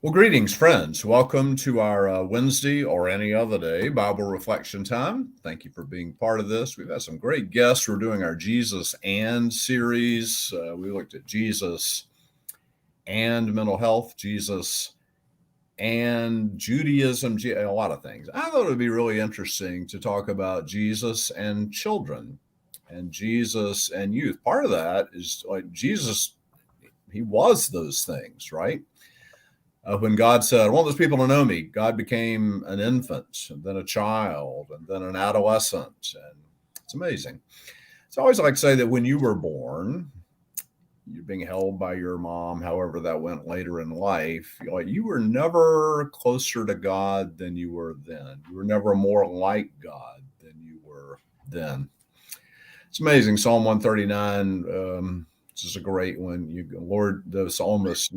Well, greetings, friends. Welcome to our Wednesday or any other day Bible reflection time. Thank you for being part of this. We've had some great guests. We're doing our Jesus and series. We looked at Jesus and mental health, Jesus and Judaism, a lot of things. I thought it would be really interesting to talk about Jesus and children and Jesus and youth. Part of that is like Jesus, he was those things, right? When God said, I want those people to know me, God became an infant, and then a child, and then an adolescent. And it's amazing. So I always like to say that when you were born, you're being held by your mom, however that went later in life, you were never closer to God than you were then. You were never more like God than you were then. It's amazing. Psalm 139, this is a great one. Lord, the psalmist,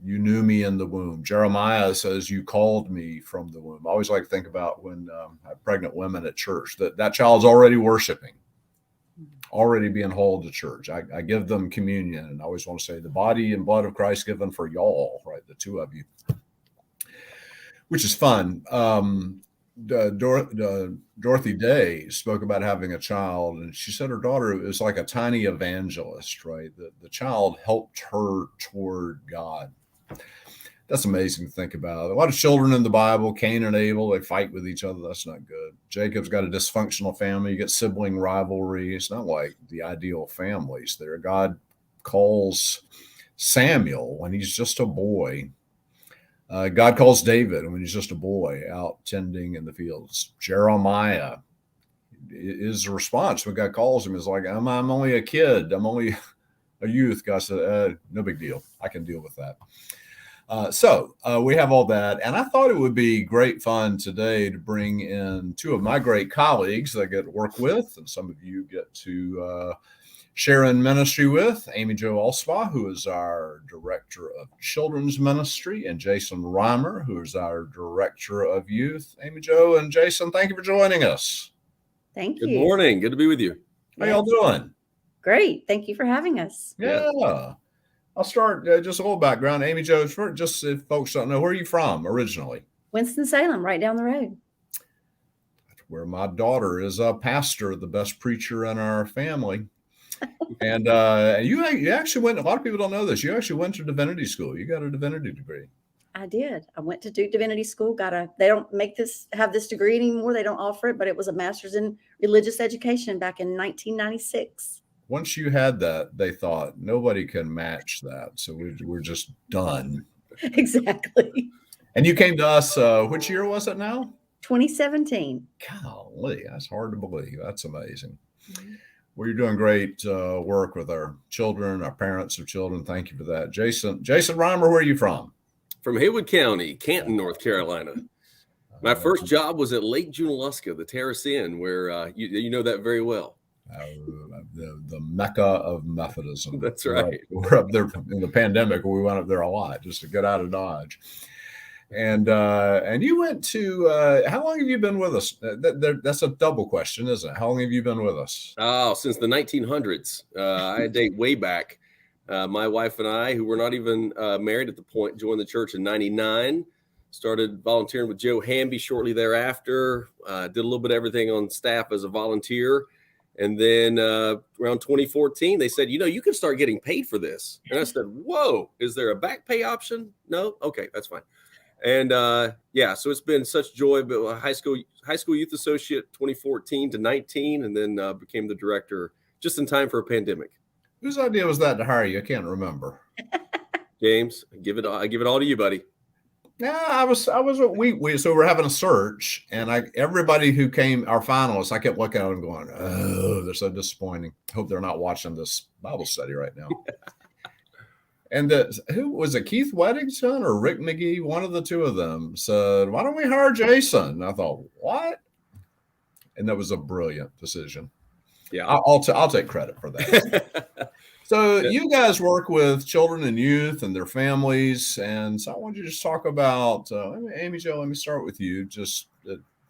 you knew me in the womb. Jeremiah says, you called me from the womb. I always like to think about when I have pregnant women at church, that child's already worshiping, already being hauled to church. I give them communion, and I always want to say the body and blood of Christ given for y'all, right? The two of you, which is fun. Dorothy Day spoke about having a child, and she said her daughter was like a tiny evangelist, right? The child helped her toward God. That's amazing to think about. A lot of children in the Bible, Cain and Abel, they fight with each other. That's not good. Jacob's got a dysfunctional family. You get sibling rivalry. It's not like the ideal families there. God calls Samuel when he's just a boy. God calls David when he's just a boy out tending in the fields. Jeremiah, his response when God calls him is like, I'm only a kid. I'm only a youth. God said, no big deal. I can deal with that. So we have all that. And I thought it would be great fun today to bring in two of my great colleagues that I get to work with. And some of you get to share in ministry with, Amy Jo Alspaugh, who is our Director of Children's Ministry, and Jason Reimer, who is our Director of Youth. Amy Jo and Jason, thank you for joining us. Thank you. Good morning. Good to be with you. How y'all doing? Great. Thank you for having us. Yeah. I'll start just a little background. Amy Jo, just if folks don't know, where are you from originally? Winston-Salem, right down the road. That's where my daughter is a pastor, the best preacher in our family. And you actually went, a lot of people don't know this, you actually went to divinity school. You got a divinity degree. I did. I went to Duke Divinity School. They don't have this degree anymore. They don't offer it, but it was a master's in religious education back in 1996. Once you had that, they thought nobody can match that. So we're just done. Exactly. And you came to us, which year was it now? 2017. Golly, that's hard to believe. That's amazing. Mm-hmm. Well, you're doing great work with our children, our parents of children. Thank you for that. Jason Reimer, where are you from? From Haywood County, Canton, North Carolina. My first job was at Lake Junaluska, the Terrace Inn, where you know that very well. The Mecca of Methodism. That's right. We're up there in the pandemic. We went up there a lot just to get out of Dodge. And you went to, how long have you been with us? That's a double question, isn't it? How long have you been with us? Oh, since the 1900s. I date way back. My wife and I, who were not even married at the point, joined the church in 99. Started volunteering with Joe Hamby shortly thereafter. Did a little bit of everything on staff as a volunteer. And then around 2014, they said, you can start getting paid for this. And I said, whoa, is there a back pay option? No? Okay, that's fine. And so it's been such joy. But high school youth associate 2014 to 19, and then became the director just in time for a pandemic. Whose idea was that to hire you? I can't remember. James, I give it all to you, buddy. Yeah, so we're having a search, and everybody who came, our finalists, I kept looking at them going, oh, they're so disappointing. Hope they're not watching this Bible study right now. And who was it, Keith Weddington or Rick McGee? One of the two of them said, why don't we hire Jason? And I thought, what? And that was a brilliant decision. Yeah, I'll take credit for that. So you guys work with children and youth and their families. And so I want you to just talk about, Amy Jo, let me start with you, just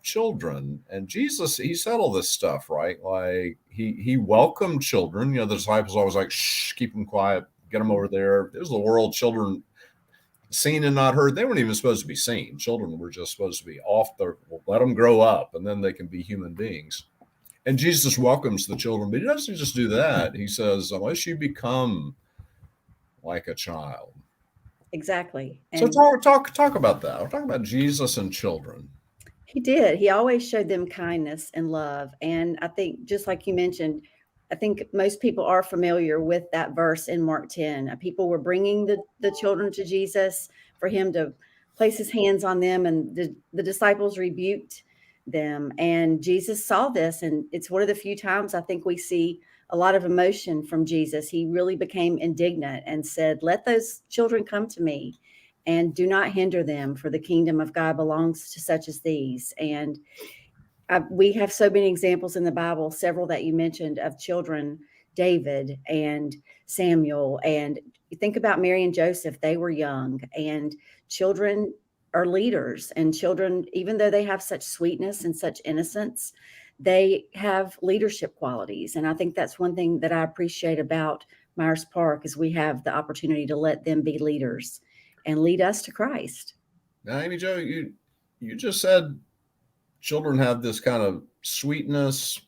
children. And Jesus, he said all this stuff, right? Like he welcomed children. The disciples always like, shh, keep them quiet, get them over there. There's the world. Children seen and not heard. They weren't even supposed to be seen. Children were just supposed to be let them grow up, and then they can be human beings. And Jesus welcomes the children, but he doesn't just do that. He says, unless you become like a child. Exactly. So And talk about that. We're talking about Jesus and children. he did. He always showed them kindness and love. And I think, just like you mentioned, I think most people are familiar with that verse in Mark 10. People were bringing the children to Jesus for him to place his hands on them, and the disciples rebuked them. And Jesus saw this, and it's one of the few times I think we see a lot of emotion from Jesus. He really became indignant and said, "Let those children come to me, and do not hinder them, for the kingdom of God belongs to such as these." And we have so many examples in the Bible, several that you mentioned, of children, David and Samuel. And you think about Mary and Joseph, they were young, and children are leaders. And children, even though they have such sweetness and such innocence, they have leadership qualities. And I think that's one thing that I appreciate about Myers Park, is we have the opportunity to let them be leaders and lead us to Christ. Now, Amy Jo, you just said children have this kind of sweetness.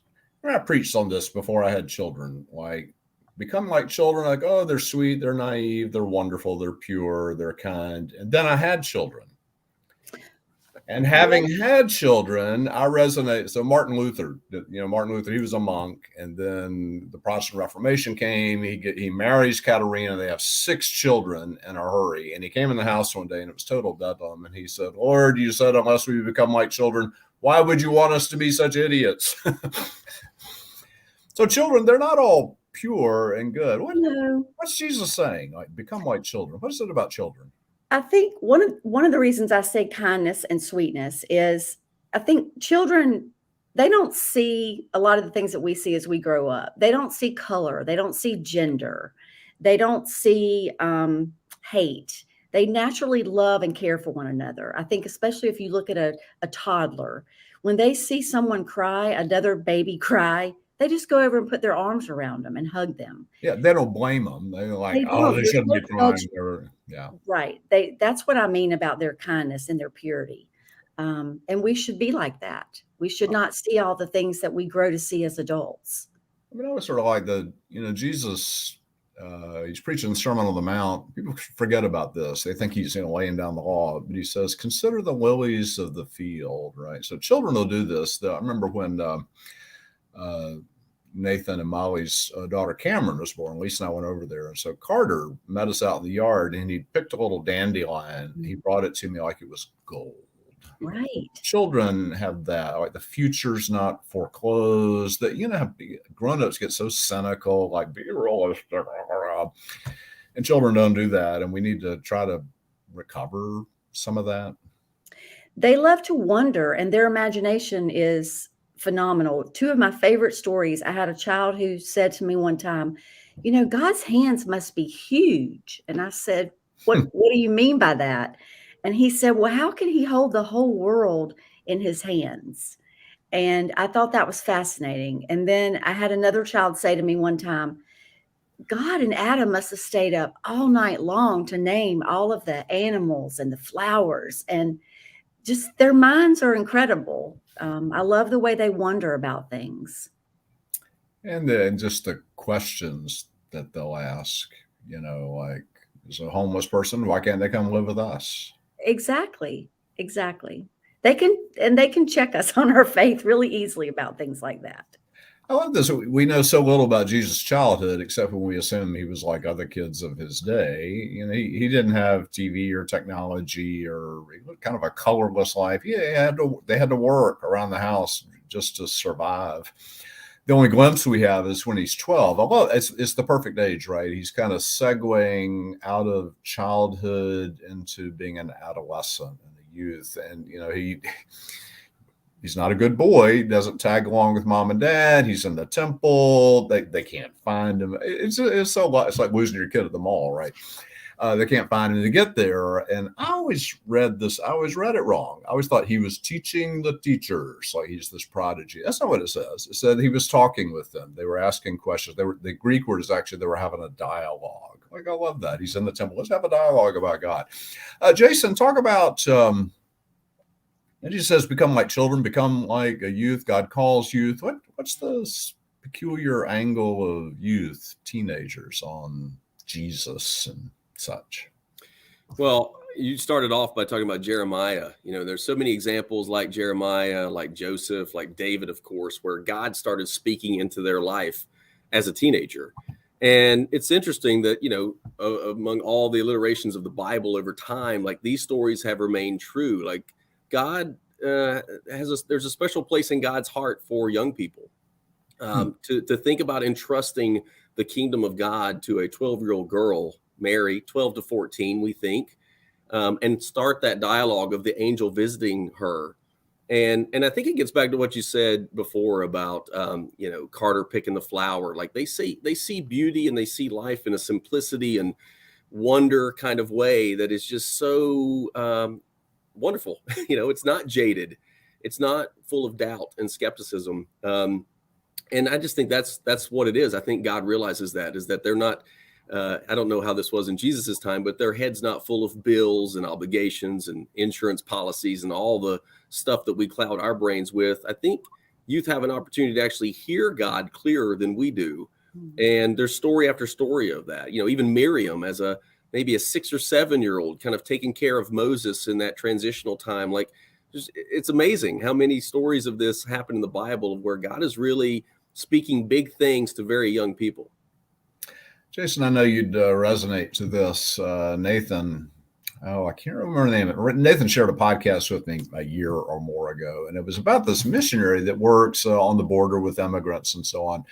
I preached on this before I had children. Like, become like children, like, oh, they're sweet, they're naive, they're wonderful, they're pure, they're kind. And then I had children. And having had children, I resonate. So Martin Luther, he was a monk, and then the Protestant Reformation came. He marries Katerina. They have 6 children in a hurry. And he came in the house one day, and it was total bedlam. And he said, "Lord, you said unless we become like children, why would you want us to be such idiots?" So children, they're not all pure and good. What's Jesus saying? Like, become like children. What is it about children? I think one of the reasons I say kindness and sweetness is, I think children, they don't see a lot of the things that we see as we grow up. They don't see color. They don't see gender. They don't see hate. They naturally love and care for one another. I think especially if you look at a toddler, when they see someone cry, another baby cry, they just go over and put their arms around them and hug them. Yeah, they don't blame them. They're like, they shouldn't be crying. Yeah. Right. That's what I mean about their kindness and their purity. And we should be like that. We should not see all the things that we grow to see as adults. I mean, I was sort of like Jesus, he's preaching the Sermon on the Mount. People forget about this. They think he's laying down the law, but he says, consider the lilies of the field, right? So children will do this. I remember when Nathan and Molly's daughter Cameron was born, Lisa and I went over there. And so Carter met us out in the yard, and he picked a little dandelion. He brought it to me like it was gold. Right. Children have that, like the future's not foreclosed. That grown-ups get so cynical, like be realistic, and children don't do that. And we need to try to recover some of that. They love to wonder, and their imagination is phenomenal. 2 of my favorite stories. I had a child who said to me one time, God's hands must be huge. And I said, what do you mean by that? And he said, well, how can he hold the whole world in his hands? And I thought that was fascinating. And then I had another child say to me one time, God and Adam must have stayed up all night long to name all of the animals and the flowers, and just their minds are incredible. I love the way they wonder about things. And then just the questions that they'll ask, like, is a homeless person, why can't they come live with us? Exactly. They can check us on our faith really easily about things like that. I love this. We know so little about Jesus' childhood, except when we assume he was like other kids of his day. He didn't have TV or technology or kind of a colorless life. They had to work around the house just to survive. The only glimpse we have is when he's 12. Although it's the perfect age, right? He's kind of segueing out of childhood into being an adolescent and a youth. And, he's not a good boy. He doesn't tag along with mom and dad. He's in the temple. They can't find him. It's like losing your kid at the mall, right? They can't find him to get there. And I always read it wrong. I always thought he was teaching the teachers, like he's this prodigy. That's not what it says. It said he was talking with them. They were asking questions. The Greek word is actually they were having a dialogue. Like, I love that. He's in the temple. Let's have a dialogue about God. Jason, talk about, and he says, become like children, become like a youth. God calls youth. What's the peculiar angle of youth, teenagers, on Jesus and such? Well, you started off by talking about Jeremiah. There's so many examples like Jeremiah, like Joseph, like David, of course, where God started speaking into their life as a teenager. And it's interesting that, among all the alliterations of the Bible over time, like these stories have remained true. Like God there's a special place in God's heart for young people to think about entrusting the kingdom of God to a 12-year-old girl, Mary, 12 to 14, we think, and start that dialogue of the angel visiting her. And I think it gets back to what you said before about, Carter picking the flower. Like they see beauty and they see life in a simplicity and wonder kind of way that is just so wonderful. It's not jaded. It's not full of doubt and skepticism. And I just think that's what it is. I think God realizes that they're not, I don't know how this was in Jesus's time, but their head's not full of bills and obligations and insurance policies and all the stuff that we cloud our brains with. I think youth have an opportunity to actually hear God clearer than we do. And there's story after story of that. Even Miriam as maybe a 6 or 7-year-old kind of taking care of Moses in that transitional time. Like it's amazing how many stories of this happen in the Bible where God is really speaking big things to very young people. Jason, I know you'd resonate to this. Nathan, I can't remember the name. Nathan shared a podcast with me a year or more ago, and it was about this missionary that works on the border with immigrants and so on.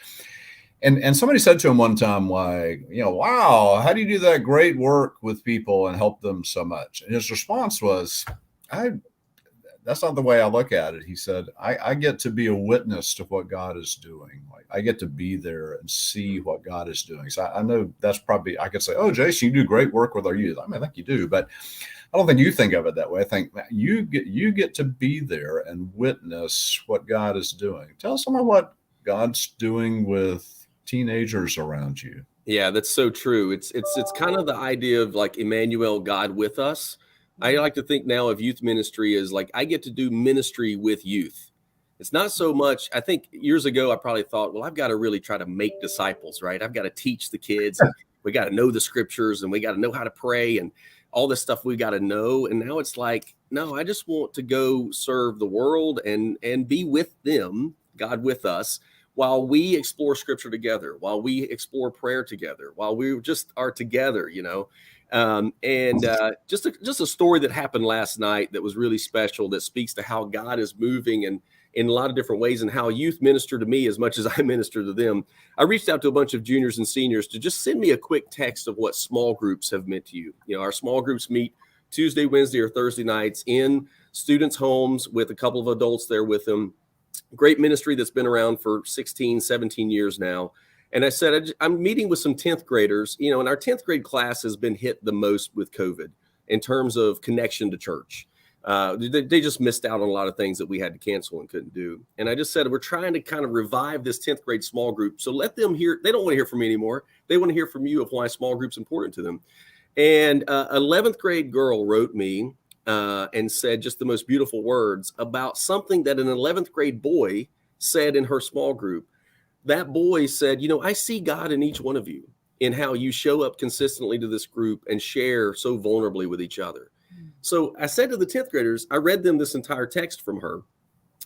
And somebody said to him one time, like, wow, how do you do that great work with people and help them so much? And his response was, that's not the way I look at it. He said, I get to be a witness to what God is doing. Like I get to be there and see what God is doing. So I know that's probably, I could say, oh, Jason, you do great work with our youth. I mean, I think you do, but I don't think you think of it that way. I think you get to be there and witness what God is doing. Tell someone what God's doing with teenagers around you. Yeah, that's so true. It's kind of the idea of like Emmanuel, God with us. I like to think now of youth ministry as like I get to do ministry with youth. It's not so much, I think years ago I probably thought, well, I've got to really try to make disciples, right? I've got to teach the kids. And we got to know the scriptures and we got to know how to pray and all this stuff we got to know. And now it's like, no, I just want to go serve the world and be with them, God with us, while we explore scripture together, while we explore prayer together, while we just are together, just a story that happened last night that was really special, that speaks to how God is moving and in a lot of different ways and how youth minister to me as much as I minister to them. I reached out to a bunch of juniors and seniors to just send me a quick text of what small groups have meant to you. Our small groups meet Tuesday, Wednesday, or Thursday nights in students' homes with a couple of adults there with them. Great ministry that's been around for 16, 17 years now. And I said, I'm meeting with some 10th graders, and our 10th grade class has been hit the most with COVID in terms of connection to church. They just missed out on a lot of things that we had to cancel and couldn't do. And I just said, we're trying to kind of revive this 10th grade small group. So let them hear. They don't want to hear from me anymore. They want to hear from you of why small group's important to them. And 11th grade girl wrote me and said just the most beautiful words about something that an 11th grade boy said in her small group. That boy said, I see God in each one of you, in how you show up consistently to this group and share so vulnerably with each other. So I said to the 10th graders, I read them this entire text from her.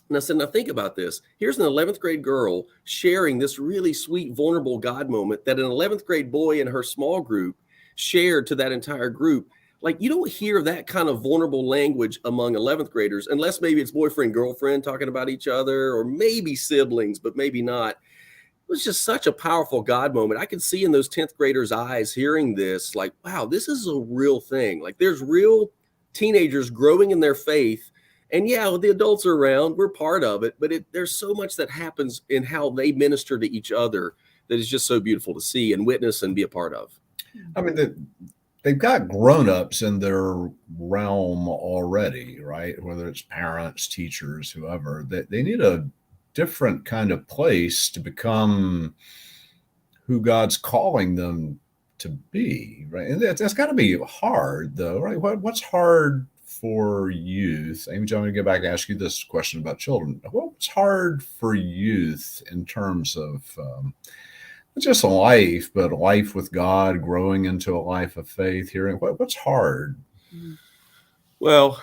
And I said, now think about this. Here's an 11th grade girl sharing this really sweet, vulnerable God moment that an 11th grade boy in her small group shared to that entire group. Like, you don't hear that kind of vulnerable language among 11th graders, unless maybe it's boyfriend, girlfriend talking about each other, or maybe siblings, but maybe not. It was just such a powerful God moment. I could see in those 10th graders' eyes hearing this, like, wow, this is a real thing. Like, there's real teenagers growing in their faith. And yeah, the adults are around, we're part of it, but there's so much that happens in how they minister to each other that is just so beautiful to see and witness and be a part of. I mean, they've got grown-ups in their realm already, right? Whether it's parents, teachers, whoever, they need a different kind of place to become who God's calling them to be, right? And that's got to be hard, though, right? What's hard for youth? Amy, I'm going to go back and ask you this question about children. What's hard for youth in terms of not just a life, but a life with God, growing into a life of faith? Hearing what's hard? Well,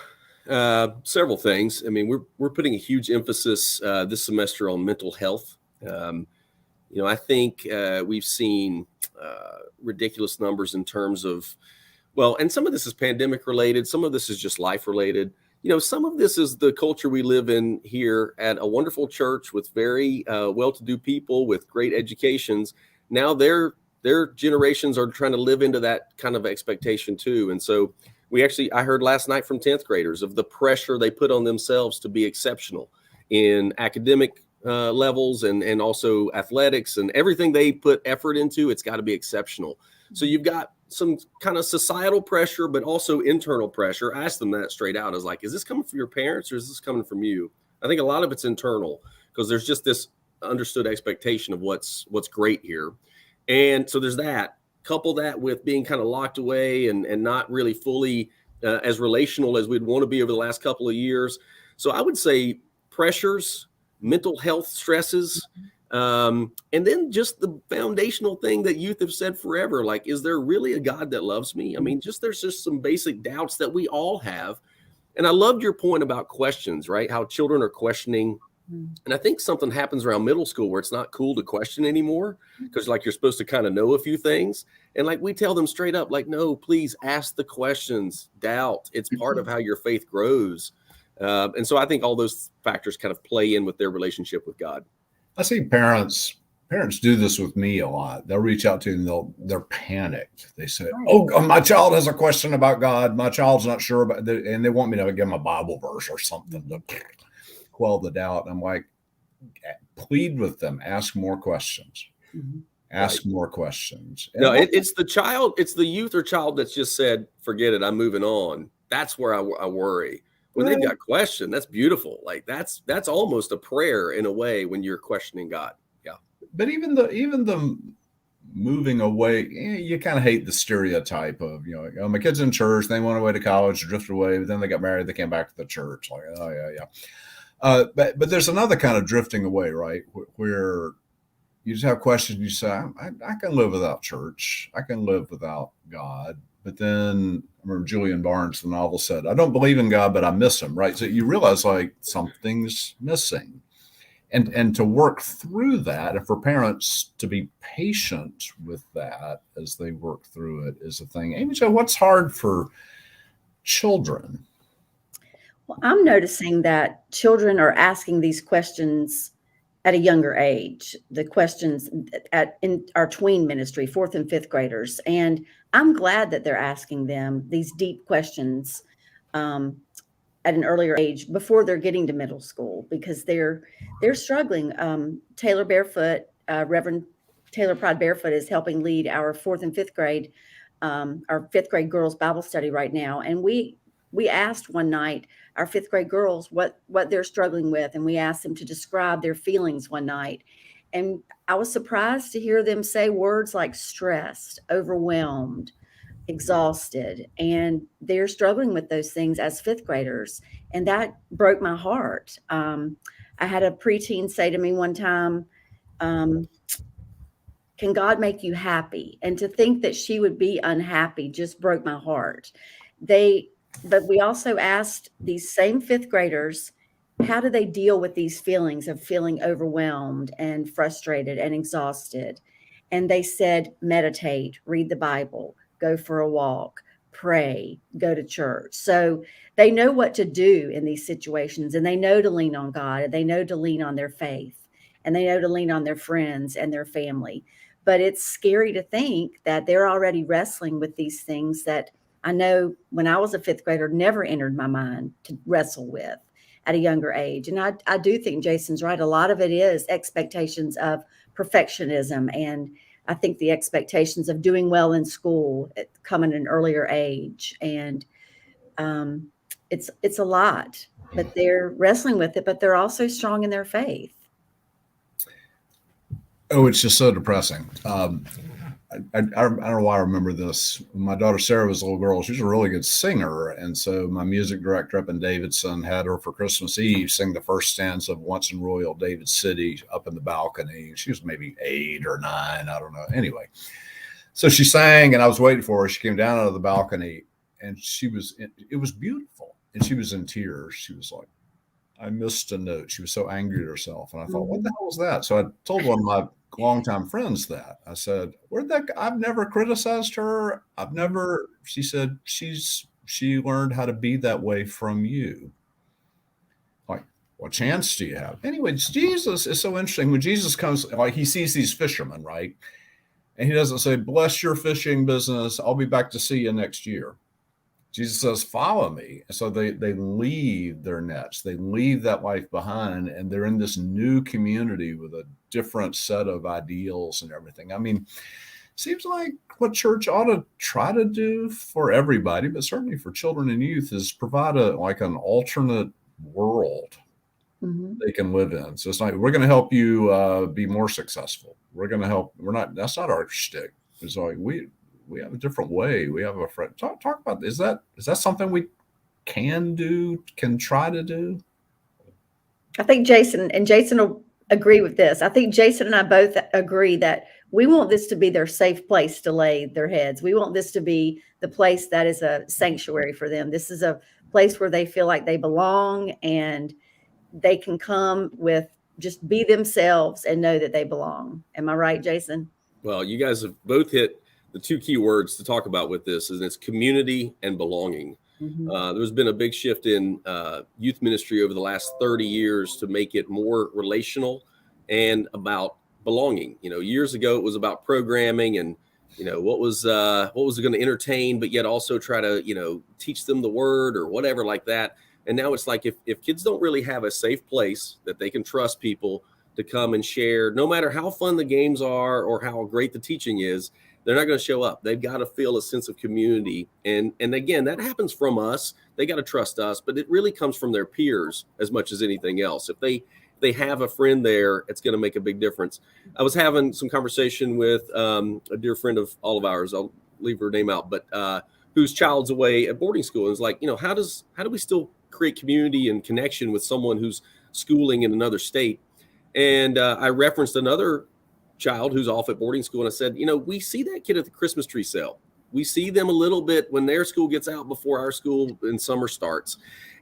several things. I mean, we're putting a huge emphasis this semester on mental health. I think we've seen ridiculous numbers in terms of, well, and some of this is pandemic related. Some of this is just life related. Some of this is the culture we live in here at a wonderful church with very well-to-do people with great educations. Now their generations are trying to live into that kind of expectation too. And so I heard last night from 10th graders of the pressure they put on themselves to be exceptional in academic levels and also athletics and everything they put effort into. It's got to be exceptional. So you've got some kind of societal pressure, but also internal pressure. I asked them that straight out. I was like, is this coming from your parents or is this coming from you? I think a lot of it's internal because there's just this understood expectation of what's great here. And so there's that. Couple that with being kind of locked away and not really fully as relational as we'd want to be over the last couple of years. So I would say pressures, mental health stresses, and then just the foundational thing that youth have said forever, like, is there really a God that loves me? I mean, there's just some basic doubts that we all have. And I loved your point about questions, right? How children are questioning. And I think something happens around middle school where it's not cool to question anymore because like you're supposed to kind of know a few things. And like we tell them straight up, like, no, please ask the questions, doubt. It's part of how your faith grows. And so I think all those factors kind of play in with their relationship with God. I see parents do this with me a lot. They'll reach out to me and they're panicked. They say, oh, my child has a question about God. My child's not sure about it. And they want me to give them a Bible verse or something to quell the doubt. And I'm like, plead with them. Ask more questions. Ask more questions. And no, it's the child. It's the youth or child that's just said, forget it. I'm moving on. That's where I worry. When they've got question, that's beautiful. Like that's almost a prayer in a way when you're questioning God. Yeah. But even the moving away, you kind of hate the stereotype of, my kid's in church, they went away to college, drifted away, but then they got married, they came back to the church. Like, oh yeah. But there's another kind of drifting away, right? Where you just have questions. You say, I can live without church. I can live without God. But then I remember Julian Barnes, the novel, said, I don't believe in God, but I miss him, right? So you realize like something's missing. And to work through that, and for parents to be patient with that as they work through it is a thing. Amy, so what's hard for children? Well, I'm noticing that children are asking these questions at a younger age, the questions in our tween ministry, 4th and 5th graders. And I'm glad that they're asking them these deep questions at an earlier age before they're getting to middle school, because they're struggling. Taylor Barefoot, Reverend Taylor Pride Barefoot is helping lead our 4th and 5th grade, our 5th grade girls Bible study right now. And we asked one night our 5th grade girls what they're struggling with. And we asked them to describe their feelings one night. And I was surprised to hear them say words like stressed, overwhelmed, exhausted. And they're struggling with those things as 5th graders. And that broke my heart. I had a preteen say to me one time, can God make you happy? And to think that she would be unhappy just broke my heart. But we also asked these same 5th graders, how do they deal with these feelings of feeling overwhelmed and frustrated and exhausted? And they said, meditate, read the Bible, go for a walk, pray, go to church. So they know what to do in these situations, and they know to lean on God, and they know to lean on their faith, and they know to lean on their friends and their family. But it's scary to think that they're already wrestling with these things that I know when I was a 5th grader, never entered my mind to wrestle with at a younger age. And I do think Jason's right. A lot of it is expectations of perfectionism. And I think the expectations of doing well in school come at an earlier age. And it's a lot, but they're wrestling with it, but they're also strong in their faith. Oh, it's just so depressing. I don't know why I remember this. My daughter Sarah was a little girl. She was a really good singer. And so my music director up in Davidson had her for Christmas Eve sing the first stanza of Once in Royal David City up in the balcony. She was maybe 8 or 9. I don't know. Anyway, so she sang and I was waiting for her. She came down out of the balcony and it was beautiful. And she was in tears. She was like, I missed a note. She was so angry at herself. And I thought, what the hell was that? So I told one of my longtime friends that. I said, I've never criticized her. She said, she learned how to be that way from you. Like, what chance do you have? Anyways, Jesus is so interesting. When Jesus comes, like he sees these fishermen, right? And he doesn't say, bless your fishing business. I'll be back to see you next year. Jesus says, follow me. So they leave their nets. They leave that life behind, and they're in this new community with a different set of ideals and everything. I mean, seems like what church ought to try to do for everybody, but certainly for children and youth, is provide an alternate world they can live in. So it's like, we're going to help you be more successful. We're going to help. That's not our shtick. It's like, we have a different way. We have a friend. Talk about, is that something we can try to do? I think Jason will agree with this. I think Jason and I both agree that we want this to be their safe place to lay their heads. We want this to be the place that is a sanctuary for them. This is a place where they feel like they belong and they can come just be themselves and know that they belong. Am I right, Jason? Well, you guys have both hit the two key words to talk about with this, and it's community and belonging. There's been a big shift in youth ministry over the last 30 years to make it more relational and about belonging. Years ago it was about programming and what was going to entertain, but yet also try to teach them the word or whatever like that. And now it's like if kids don't really have a safe place that they can trust people to come and share, no matter how fun the games are or how great the teaching is, they're not going to show up. They've got to feel a sense of community. And again, that happens from us. They got to trust us, but it really comes from their peers as much as anything else. If they have a friend there, it's going to make a big difference. I was having some conversation with a dear friend of all of ours. I'll leave her name out, but whose child's away at boarding school. And it's like, how do we still create community and connection with someone who's schooling in another state? And I referenced another child who's off at boarding school. And I said, we see that kid at the Christmas tree sale. We see them a little bit when their school gets out before our school in summer starts.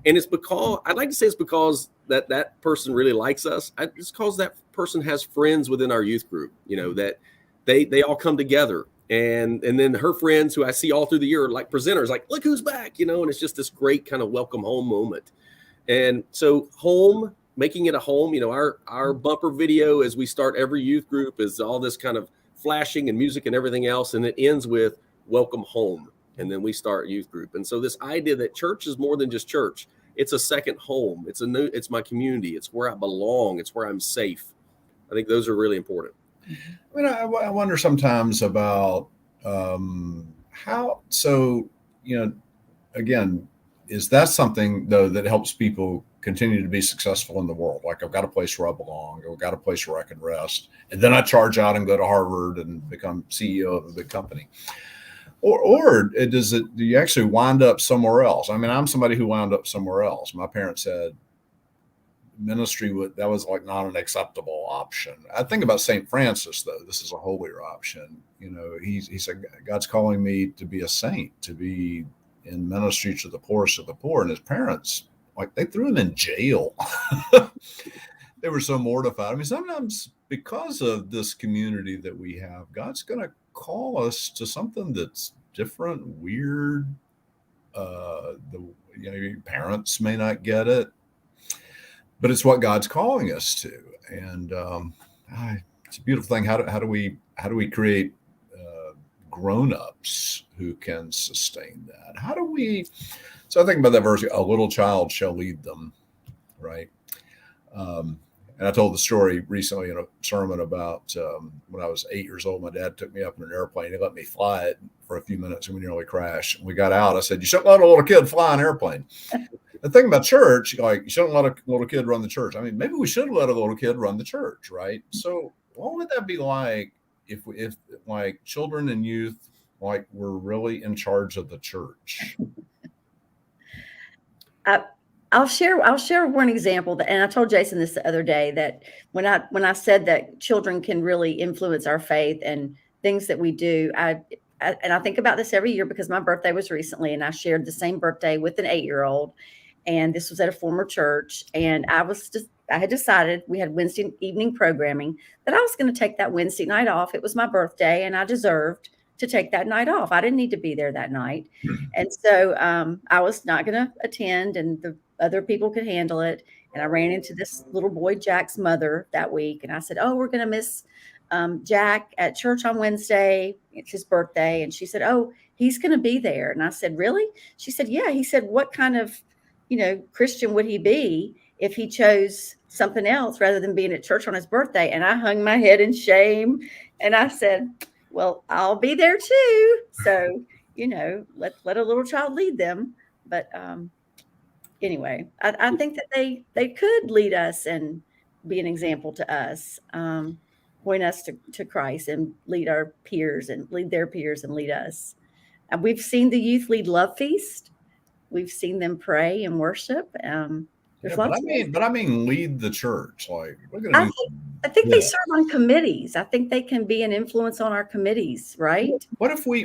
And it's because, I'd like to say it's because that person really likes us. It's because that person has friends within our youth group, that they all come together. And then her friends who I see all through the year are like presenters, like, look who's back, and it's just this great kind of welcome home moment. And so home, making it a home, our bumper video as we start every youth group is all this kind of flashing and music and everything else. And it ends with welcome home. And then we start youth group. And so this idea that church is more than just church, it's a second home. It's my community. It's where I belong. It's where I'm safe. I think those are really important. I mean, I wonder sometimes about again, is that something though that helps people continue to be successful in the world? Like, I've got a place where I belong, I've got a place where I can rest, and then I charge out and go to Harvard and become CEO of a big company. Or do you actually wind up somewhere else? I mean, I'm somebody who wound up somewhere else. My parents said ministry that was like not an acceptable option. I think about St. Francis, though. This is a holier option. He said, God's calling me to be a saint, to be in ministry to the poorest of the poor. And his parents, like, they threw him in jail. They were so mortified. I mean, sometimes because of this community that we have, God's going to call us to something that's different, weird. Your parents may not get it, but it's what God's calling us to. And it's a beautiful thing. How do we create grown-ups who can sustain that? So I think about that verse, a little child shall lead them, right? And I told the story recently in a sermon about when I was 8 years old, my dad took me up in an airplane. He let me fly it for a few minutes and we nearly crashed. And we got out. I said, you shouldn't let a little kid fly an airplane. The thing about church, like, you shouldn't let a little kid run the church. I mean, maybe we should let a little kid run the church, right? So what would that be like if like children and youth, like we're really in charge of the church. I'll share one example that, and I told Jason this the other day, that when I said that children can really influence our faith and things that we do, and I think about this every year because my birthday was recently, and I shared the same birthday with an 8-year-old, and this was at a former church, and I had decided, we had Wednesday evening programming, that I was going to take that Wednesday night off. It was my birthday, and I deserved to take that night off. I didn't need to be there that night. And so I was not going to attend, and the other people could handle it. And I ran into this little boy, Jack's mother, that week. And I said, "Oh, we're going to miss Jack at church on Wednesday. It's his birthday." And she said, "Oh, he's going to be there." And I said, "Really?" She said, "Yeah." He said, "What kind of, Christian would he be if he chose something else rather than being at church on his birthday?" And I hung my head in shame. And I said, "Well, I'll be there too." So, let a little child lead them. But anyway, I think that they could lead us and be an example to us, point us to Christ, and lead our peers and lead their peers and lead us. We've seen the youth lead Love Feast. We've seen them pray and worship. There's But lots I mean, lead the church. Like, we're going I to think, I think they serve on committees. I think they can be an influence on our committees, right? What if we,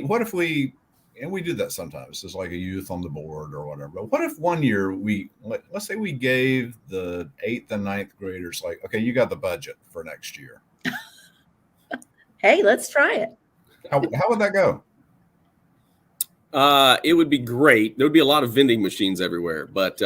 and we do that sometimes, it's like a youth on the board or whatever. But what if one year let's say we gave the 8th and 9th graders, like, okay, you got the budget for next year. Hey, let's try it. How would that go? It would be great. There would be a lot of vending machines everywhere, but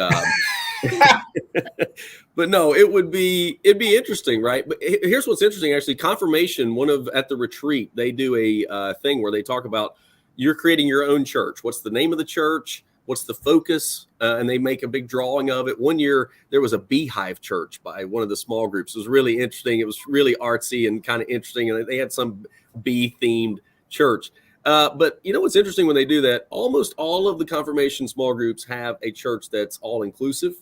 but no, it'd be interesting, right? But here's what's interesting, actually. Confirmation, at the retreat, they do a thing where they talk about, you're creating your own church. What's the name of the church? What's the focus? And they make a big drawing of it. One year there was a beehive church by one of the small groups. It was really interesting. It was really artsy and kind of interesting. And they had some bee themed church. But what's interesting when they do that, almost all of the confirmation small groups have a church that's all inclusive.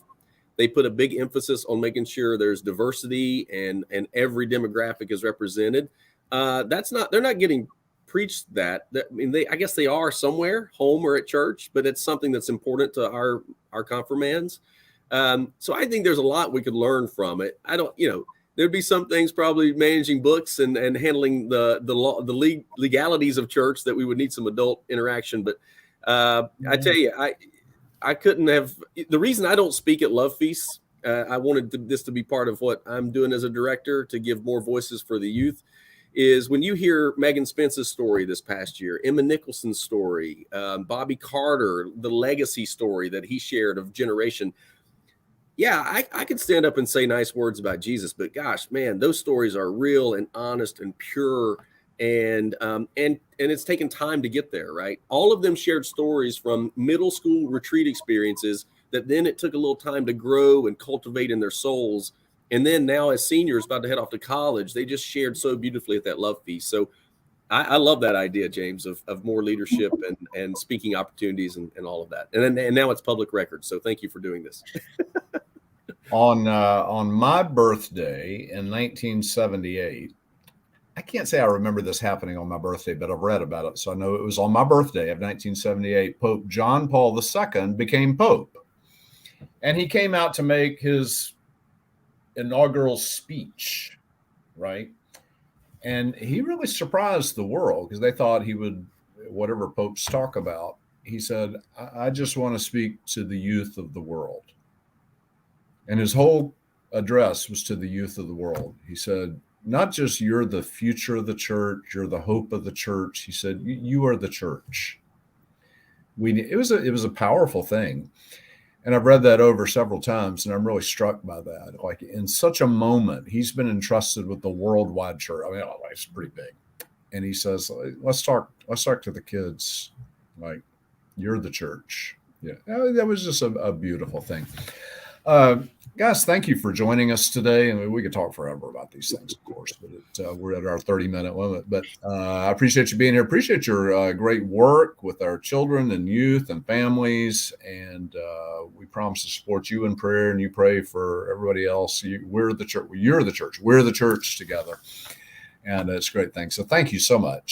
They put a big emphasis on making sure there's diversity and every demographic is represented. They're not getting preached that. I mean, I guess they are somewhere, home or at church, but it's something that's important to our confirmands. So I think there's a lot we could learn from it. There'd be some things, probably managing books and handling the legalities of church, that we would need some adult interaction. But I tell you, I couldn't have. The reason I don't speak at Love Feasts, I wanted this to be part of what I'm doing as a director, to give more voices for the youth, is when you hear Megan Spence's story this past year, Emma Nicholson's story, Bobby Carter, the legacy story that he shared of generation. Yeah, I could stand up and say nice words about Jesus, but gosh, man, those stories are real and honest and pure, and it's taken time to get there, right? All of them shared stories from middle school retreat experiences that then it took a little time to grow and cultivate in their souls. And then now, as seniors about to head off to college, they just shared so beautifully at that Love Feast. So I love that idea, James, of more leadership and speaking opportunities and all of that. And now it's public record. So thank you for doing this. On my birthday in 1978, I can't say I remember this happening on my birthday, but I've read about it. So I know it was on my birthday of 1978, Pope John Paul II became Pope. And he came out to make his inaugural speech, right? And he really surprised the world, because they thought he would, whatever popes talk about, he said, I just want to speak to the youth of the world. And his whole address was to the youth of the world. He said, not just you're the future of the church, you're the hope of the church. He said, you are the church. It was a powerful thing. And I've read that over several times, and I'm really struck by that. Like, in such a moment, he's been entrusted with the worldwide church. I mean, it's pretty big. And he says, let's talk to the kids. Like, you're the church. Yeah, that was just a beautiful thing. Guys, thank you for joining us today. I mean, we could talk forever about these things, of course, but we're at our 30-minute limit. But I appreciate you being here. Appreciate your great work with our children and youth and families. And we promise to support you in prayer, and you pray for everybody else. We're the church. You're the church. We're the church together. and it's a great thing. So thank you so much.